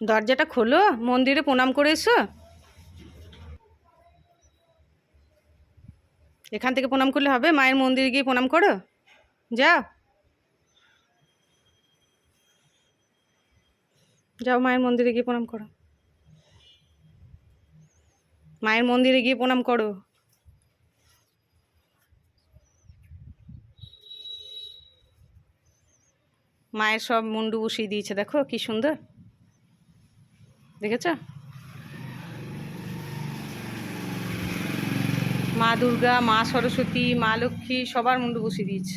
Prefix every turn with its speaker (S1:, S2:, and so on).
S1: দরজাটা খোলো, মন্দিরে প্রণাম করে এসো। এখান থেকে প্রণাম করলে হবে? মায়ের মন্দিরে গিয়ে প্রণাম করো, যাও যাও, মায়ের মন্দিরে গিয়ে প্রণাম করো, মায়ের মন্দিরে গিয়ে প্রণাম করো। মায়ের সব মুন্ডু বসিয়ে দিয়েছে, দেখো কি সুন্দর, দেখেছ? মা দুর্গা, মা সরস্বতী, মা লক্ষ্মী সবার মুন্ডু বসিয়ে দিয়েছে।